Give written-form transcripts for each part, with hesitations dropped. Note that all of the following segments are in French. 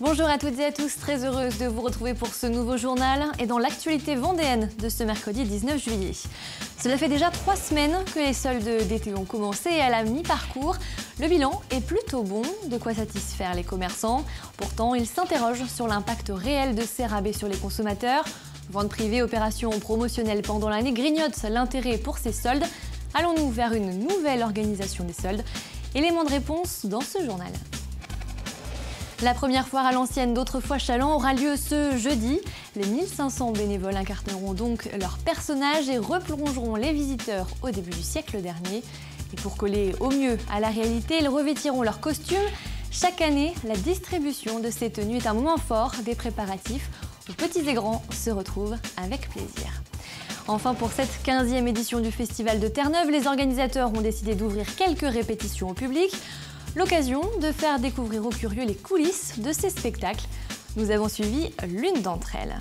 Bonjour à toutes et à tous, très heureuse de vous retrouver pour ce nouveau journal et dans l'actualité vendéenne de ce mercredi 19 juillet. Cela fait déjà 3 semaines que les soldes d'été ont commencé et à la mi-parcours, le bilan est plutôt bon, de quoi satisfaire les commerçants. Pourtant, ils s'interrogent sur l'impact réel de ces rabais sur les consommateurs. Vente privée, opérations promotionnelles pendant l'année grignotent l'intérêt pour ces soldes. Allons-nous vers une nouvelle organisation des soldes? Élément de réponse dans ce journal. La première foire à l'ancienne d'Autrefois Chaland aura lieu ce jeudi. Les 1500 bénévoles incarneront donc leurs personnages et replongeront les visiteurs au début du siècle dernier. Et pour coller au mieux à la réalité, ils revêtiront leurs costumes. Chaque année, la distribution de ces tenues est un moment fort des préparatifs où petits et grands se retrouvent avec plaisir. Enfin, pour cette 15e édition du Festival de Terre-Neuve, les organisateurs ont décidé d'ouvrir quelques répétitions au public. L'occasion de faire découvrir aux curieux les coulisses de ces spectacles. Nous avons suivi l'une d'entre elles.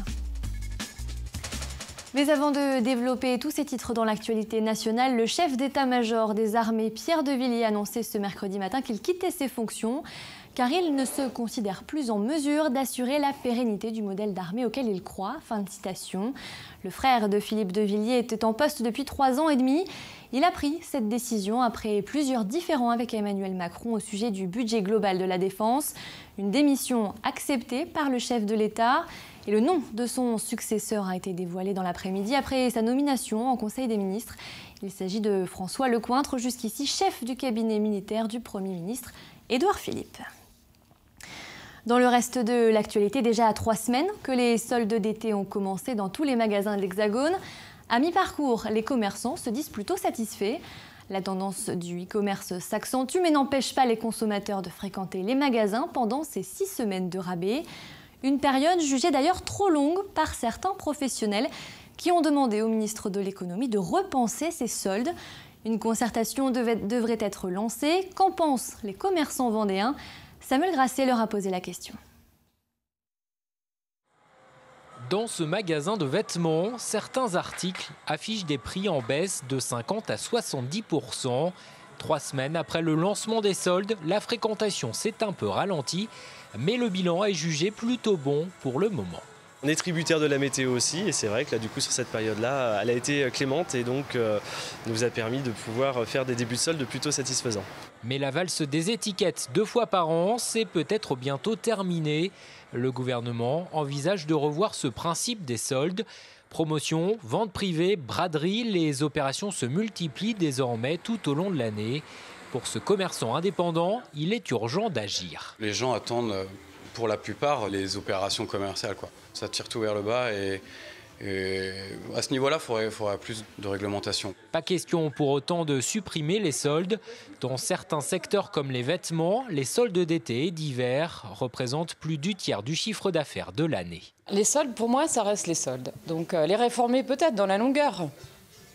Mais avant de développer tous ces titres dans l'actualité nationale, le chef d'état-major des armées, Pierre de Villiers, a annoncé ce mercredi matin qu'il quittait ses fonctions car il ne se considère plus en mesure d'assurer la pérennité du modèle d'armée auquel il croit. Fin de citation. Le frère de Philippe de Villiers était en poste depuis 3 ans et demi. Il a pris cette décision après plusieurs différends avec Emmanuel Macron au sujet du budget global de la défense. Une démission acceptée par le chef de l'État. Et le nom de son successeur a été dévoilé dans l'après-midi après sa nomination en Conseil des ministres. Il s'agit de François Lecointre, jusqu'ici chef du cabinet militaire du Premier ministre Édouard Philippe. Dans le reste de l'actualité, déjà à 3 semaines que les soldes d'été ont commencé dans tous les magasins de l'Hexagone. À mi-parcours, les commerçants se disent plutôt satisfaits. La tendance du e-commerce s'accentue mais n'empêche pas les consommateurs de fréquenter les magasins pendant ces 6 semaines de rabais. Une période jugée d'ailleurs trop longue par certains professionnels qui ont demandé au ministre de l'économie de repenser ces soldes. Une concertation devrait être lancée. Qu'en pensent les commerçants vendéens? Samuel Grasset leur a posé la question. Dans ce magasin de vêtements, certains articles affichent des prix en baisse de 50 à 70%. 3 semaines après le lancement des soldes, la fréquentation s'est un peu ralentie, mais le bilan est jugé plutôt bon pour le moment. On est tributaire de la météo aussi et c'est vrai que là du coup sur cette période-là, elle a été clémente et donc nous a permis de pouvoir faire des débuts de soldes plutôt satisfaisants. Mais la valse des étiquettes 2 fois par an, c'est peut-être bientôt terminé. Le gouvernement envisage de revoir ce principe des soldes. Promotion, vente privée, braderie, les opérations se multiplient désormais tout au long de l'année. Pour ce commerçant indépendant, il est urgent d'agir. Les gens attendent pour la plupart les opérations commerciales, quoi. Ça tire tout vers le bas et à ce niveau-là, il faudrait plus de réglementation. Pas question pour autant de supprimer les soldes. Dans certains secteurs comme les vêtements, les soldes d'été et d'hiver représentent plus du tiers du chiffre d'affaires de l'année. Les soldes, pour moi, ça reste les soldes. Donc les réformer peut-être dans la longueur.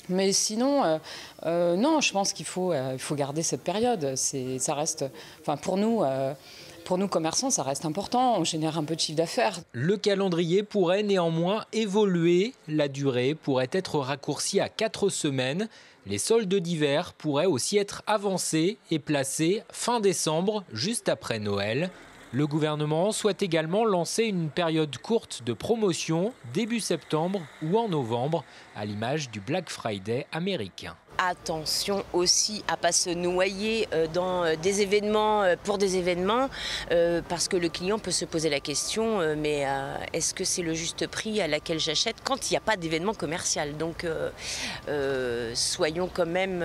Mais sinon, non, je pense qu'il faut garder cette période. Ça reste, enfin pour nous commerçants, ça reste important, on génère un peu de chiffre d'affaires. Le calendrier pourrait néanmoins évoluer. La durée pourrait être raccourcie à 4 semaines. Les soldes d'hiver pourraient aussi être avancés et placés fin décembre, juste après Noël. Le gouvernement souhaite également lancer une période courte de promotion début septembre ou en novembre, à l'image du Black Friday américain. Attention aussi à ne pas se noyer dans des événements pour des événements parce que le client peut se poser la question mais est-ce que c'est le juste prix à laquelle j'achète quand il n'y a pas d'événement commercial? Donc soyons quand même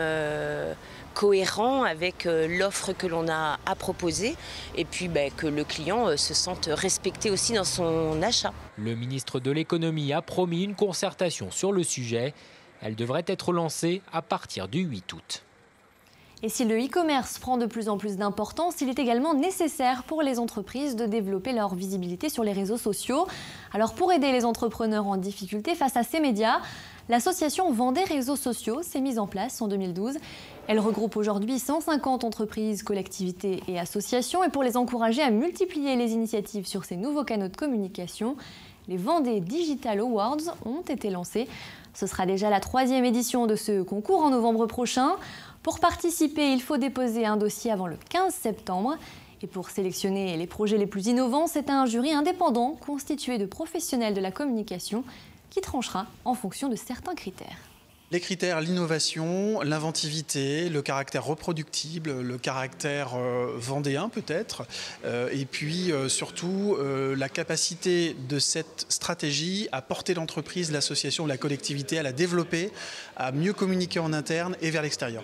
cohérent avec l'offre que l'on a à proposer et puis que le client se sente respecté aussi dans son achat. Le ministre de l'économie a promis une concertation sur le sujet. Elle devrait être lancée à partir du 8 août. Et si le e-commerce prend de plus en plus d'importance, il est également nécessaire pour les entreprises de développer leur visibilité sur les réseaux sociaux. Alors pour aider les entrepreneurs en difficulté face à ces médias, l'association Vendée Réseaux Sociaux s'est mise en place en 2012. Elle regroupe aujourd'hui 150 entreprises, collectivités et associations. Et pour les encourager à multiplier les initiatives sur ces nouveaux canaux de communication, les Vendée Digital Awards ont été lancés. Ce sera déjà la 3e édition de ce concours en novembre prochain. Pour participer, il faut déposer un dossier avant le 15 septembre. Et pour sélectionner les projets les plus innovants, c'est un jury indépendant constitué de professionnels de la communication qui tranchera en fonction de certains critères. Les critères, l'innovation, l'inventivité, le caractère reproductible, le caractère vendéen peut-être, et puis surtout la capacité de cette stratégie à porter l'entreprise, l'association, la collectivité, à la développer, à mieux communiquer en interne et vers l'extérieur.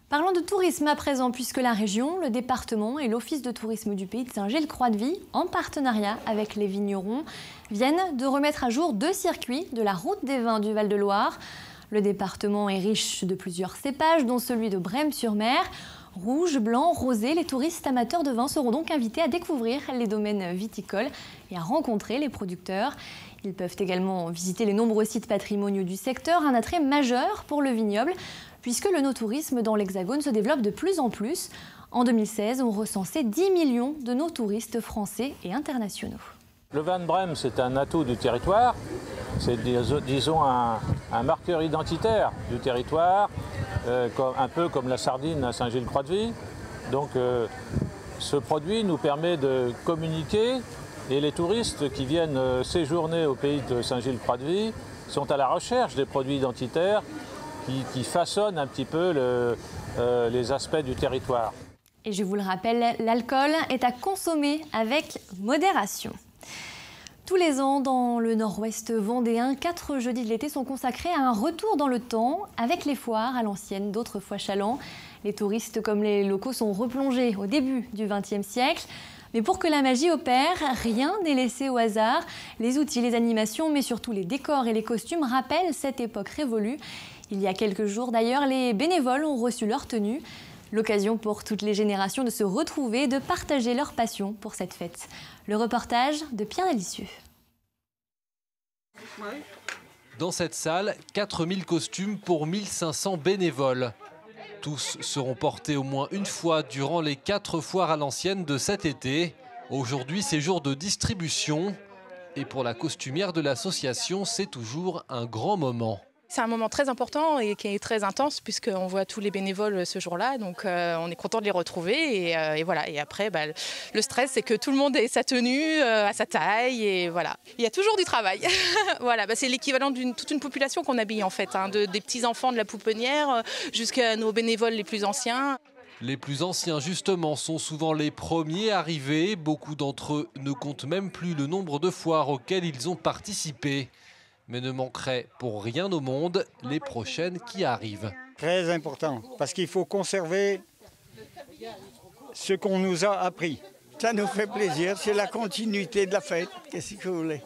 Parlons de tourisme à présent, puisque la région, le département et l'Office de tourisme du pays de Saint-Gilles-Croix-de-Vie, en partenariat avec les vignerons, viennent de remettre à jour 2 circuits de la route des vins du Val-de-Loire. Le département est riche de plusieurs cépages, dont celui de Brême-sur-Mer. Rouge, blanc, rosé, les touristes amateurs de vin seront donc invités à découvrir les domaines viticoles et à rencontrer les producteurs. Ils peuvent également visiter les nombreux sites patrimoniaux du secteur, un attrait majeur pour le vignoble, puisque le no-tourisme dans l'Hexagone se développe de plus en plus. En 2016, on recensait 10 millions de no-touristes français et internationaux. Le vin de Brême, c'est un atout du territoire. C'est, disons, un marqueur identitaire du territoire, un peu comme la sardine à Saint-Gilles-Croix-de-Vie. Donc ce produit nous permet de communiquer et les touristes qui viennent séjourner au pays de Saint-Gilles-Croix-de-Vie sont à la recherche des produits identitaires qui façonnent un petit peu les aspects du territoire. Et je vous le rappelle, l'alcool est à consommer avec modération. Tous les ans, dans le nord-ouest vendéen, 4 jeudis de l'été sont consacrés à un retour dans le temps avec les foires à l'ancienne d'autrefois Chaland. Les touristes comme les locaux sont replongés au début du XXe siècle. Mais pour que la magie opère, rien n'est laissé au hasard. Les outils, les animations, mais surtout les décors et les costumes rappellent cette époque révolue. Il y a quelques jours d'ailleurs, les bénévoles ont reçu leur tenue. L'occasion pour toutes les générations de se retrouver et de partager leur passion pour cette fête. Le reportage de Pierre Dalicieux. Dans cette salle, 4000 costumes pour 1500 bénévoles. Tous seront portés au moins une fois durant les 4 foires à l'ancienne de cet été. Aujourd'hui, c'est jour de distribution. Et pour la costumière de l'association, c'est toujours un grand moment. C'est un moment très important et qui est très intense puisqu'on voit tous les bénévoles ce jour-là. Donc on est content de les retrouver et voilà. Et après, le stress, c'est que tout le monde ait sa tenue, à sa taille et voilà. Il y a toujours du travail. Voilà, c'est l'équivalent d'une toute une population qu'on habille en fait, des petits-enfants de la pouponnière jusqu'à nos bénévoles les plus anciens. Les plus anciens, justement, sont souvent les premiers arrivés. Beaucoup d'entre eux ne comptent même plus le nombre de foires auxquelles ils ont participé. Mais ne manqueraient pour rien au monde les prochaines qui arrivent. Très important, parce qu'il faut conserver ce qu'on nous a appris. Ça nous fait plaisir, c'est la continuité de la fête, qu'est-ce que vous voulez.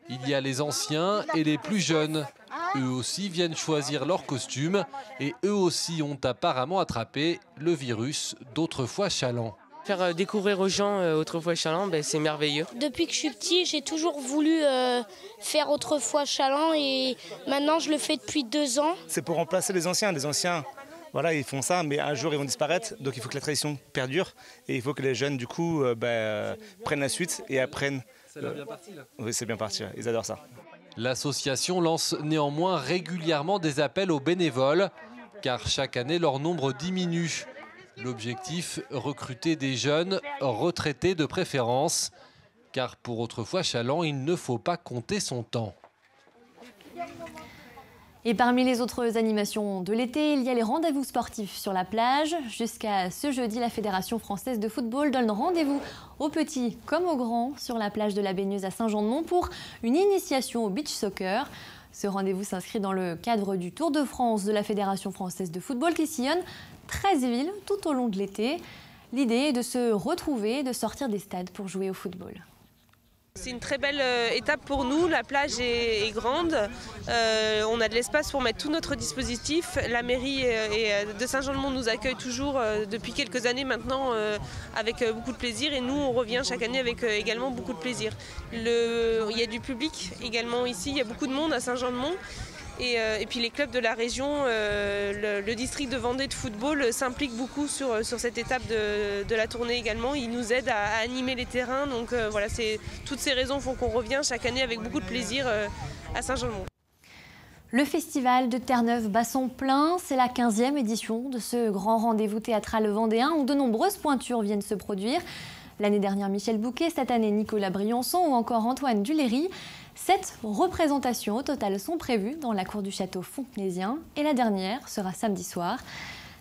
Il y a les anciens et les plus jeunes. Eux aussi viennent choisir leur costume et eux aussi ont apparemment attrapé le virus d'autrefois Chaland. Faire découvrir aux gens autrefois Chaland, c'est merveilleux. Depuis que je suis petit, j'ai toujours voulu faire autrefois Chaland et maintenant je le fais depuis 2 ans. C'est pour remplacer les anciens. Les anciens, voilà, ils font ça, mais un jour ils vont disparaître. Donc il faut que la tradition perdure et il faut que les jeunes, du coup, prennent la suite et apprennent. Ça leur est bien parti là. Oui, c'est bien parti, ils adorent ça. L'association lance néanmoins régulièrement des appels aux bénévoles, car chaque année leur nombre diminue. L'objectif, recruter des jeunes, retraités de préférence, car pour autrefois Chaland, il ne faut pas compter son temps. Et parmi les autres animations de l'été, il y a les rendez-vous sportifs sur la plage. Jusqu'à ce jeudi, la Fédération française de football donne rendez-vous aux petits comme aux grands sur la plage de la Baigneuse à Saint-Jean-de-Mont pour une initiation au beach soccer. Ce rendez-vous s'inscrit dans le cadre du Tour de France de la Fédération française de football qui sillonne 13 villes tout au long de l'été. L'idée est de se retrouver, de sortir des stades pour jouer au football. C'est une très belle étape pour nous, la plage est grande, on a de l'espace pour mettre tout notre dispositif. La mairie de Saint-Jean-de-Mont nous accueille toujours depuis quelques années maintenant avec beaucoup de plaisir et nous on revient chaque année avec également beaucoup de plaisir. Il y a du public également ici, il y a beaucoup de monde à Saint-Jean-de-Mont. Et puis les clubs de la région, le district de Vendée de football s'implique beaucoup sur cette étape de la tournée également. Ils nous aident à animer les terrains. Donc voilà, toutes ces raisons font qu'on revient chaque année avec beaucoup de plaisir à Saint-Jean-de-Mont. Le festival de Terre-Neuve bat son plein, c'est la 15e édition de ce grand rendez-vous théâtral vendéen où de nombreuses pointures viennent se produire. L'année dernière, Michel Bouquet, cette année, Nicolas Briançon ou encore Antoine Duléry. 7 représentations au total sont prévues dans la cour du château fontenaisien et la dernière sera samedi soir.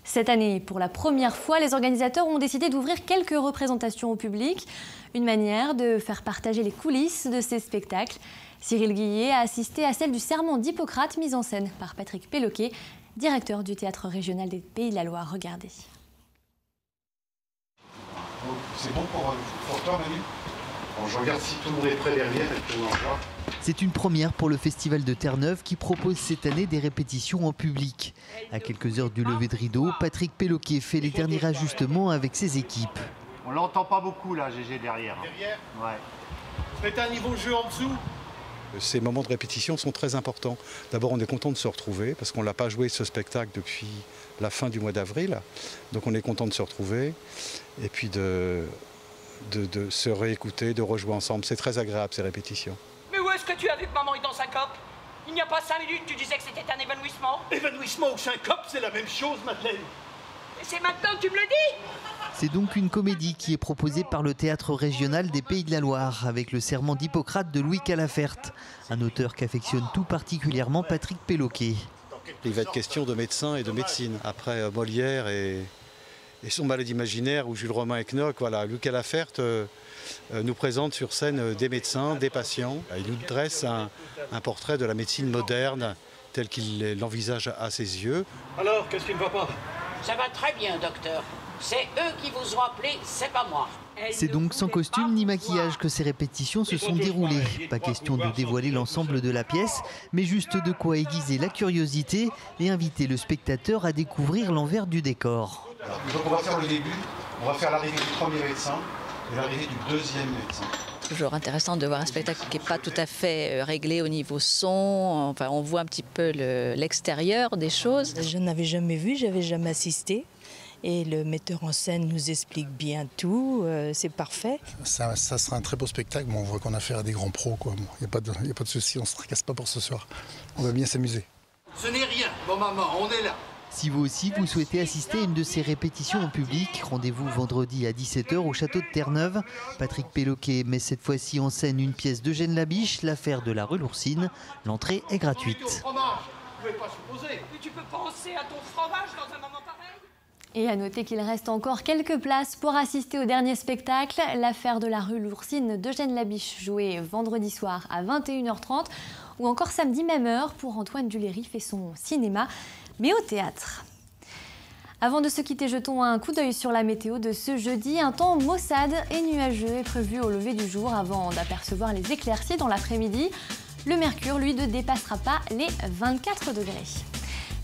Cette année, pour la première fois, les organisateurs ont décidé d'ouvrir quelques représentations au public, une manière de faire partager les coulisses de ces spectacles. Cyril Guillet a assisté à celle du serment d'Hippocrate, mise en scène par Patrick Péloquet, directeur du Théâtre régional des Pays de la Loire. Regardez. C'est bon pour toi, Manu? Bon, je regarde si tout le monde est prêt derrière et tout le monde en voit. C'est une première pour le Festival de Terre-Neuve qui propose cette année des répétitions en public. À quelques heures du lever de rideau, Patrick Péloquet fait les derniers ajustements avec ses équipes. On l'entend pas beaucoup là, GG, derrière. Derrière? Ouais. Mettez un niveau de jeu en dessous. Ces moments de répétition sont très importants. D'abord, on est content de se retrouver parce qu'on ne l'a pas joué ce spectacle depuis la fin du mois d'avril. Donc on est content de se retrouver et puis de se réécouter, de rejouer ensemble. C'est très agréable ces répétitions. Mais où est-ce que tu as vu que maman est dans syncope? Il n'y a pas 5 minutes, tu disais que c'était un évanouissement. Évanouissement ou syncope, c'est la même chose, Madeleine. Et c'est maintenant que tu me le dis? C'est donc une comédie qui est proposée par le Théâtre régional des Pays de la Loire, avec le serment d'Hippocrate de Louis Calafert, un auteur qu'affectionne tout particulièrement Patrick Péloquet. Il va être question de médecins et de médecine. Après Molière et son malade imaginaire, ou Jules Romain et Knock, voilà, Louis Calafert nous présente sur scène des médecins, des patients. Il nous dresse un portrait de la médecine moderne, tel qu'il l'envisage à ses yeux. Alors, qu'est-ce qui ne va pas? Ça va très bien, docteur. C'est eux qui vous ont appelé, c'est pas moi. C'est donc sans costume ni maquillage que ces répétitions se sont déroulées. Pas question de dévoiler l'ensemble de la pièce, mais juste de quoi aiguiser la curiosité et inviter le spectateur à découvrir l'envers du décor. Donc on va faire le début, on va faire l'arrivée du premier médecin et l'arrivée du deuxième médecin. Toujours intéressant de voir un spectacle qui n'est pas tout à fait réglé au niveau son. Enfin, on voit un petit peu l'extérieur des choses. Je n'avais jamais vu, j'avais jamais assisté. Et le metteur en scène nous explique bien tout, c'est parfait. Ça sera un très beau spectacle, mais on voit qu'on a affaire à des grands pros. Il n'y a pas de souci, on ne se tracasse pas pour ce soir. On va bien s'amuser. Ce n'est rien, bon maman, on est là. Si vous aussi, vous souhaitez assister à une de ces répétitions en public, rendez-vous vendredi à 17h au château de Terre-Neuve. Patrick Péloquet met cette fois-ci en scène une pièce d'Eugène Labiche, l'affaire de la rue Lourcine. L'entrée est gratuite. Mais tu peux penser à ton fromage dans un moment pareil? Et à noter qu'il reste encore quelques places pour assister au dernier spectacle, l'affaire de la rue Lourcine d'Eugène Labiche, joué vendredi soir à 21h30, ou encore samedi même heure pour Antoine Duléry fait son cinéma, mais au théâtre. Avant de se quitter, jetons un coup d'œil sur la météo de ce jeudi. Un temps maussade et nuageux est prévu au lever du jour avant d'apercevoir les éclaircies dans l'après-midi. Le mercure, lui, ne dépassera pas les 24 degrés.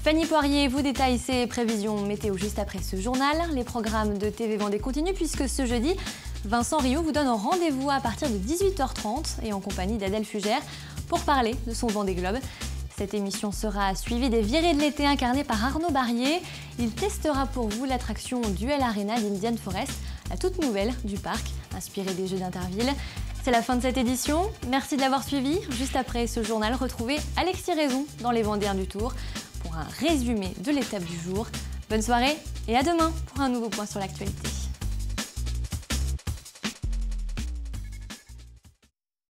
Fanny Poirier vous détaille ses prévisions météo juste après ce journal. Les programmes de TV Vendée continuent puisque ce jeudi, Vincent Rioux vous donne rendez-vous à partir de 18h30 et en compagnie d'Adèle Fugère pour parler de son Vendée Globe. Cette émission sera suivie des virées de l'été incarnées par Arnaud Barrier. Il testera pour vous l'attraction Duel Arena d'Indian Forest, la toute nouvelle du parc, inspirée des Jeux d'Interville. C'est la fin de cette édition. Merci de l'avoir suivi. Juste après ce journal, retrouvez Alexis Raison dans les Vendéens du Tour pour un résumé de l'étape du jour. Bonne soirée et à demain pour un nouveau point sur l'actualité.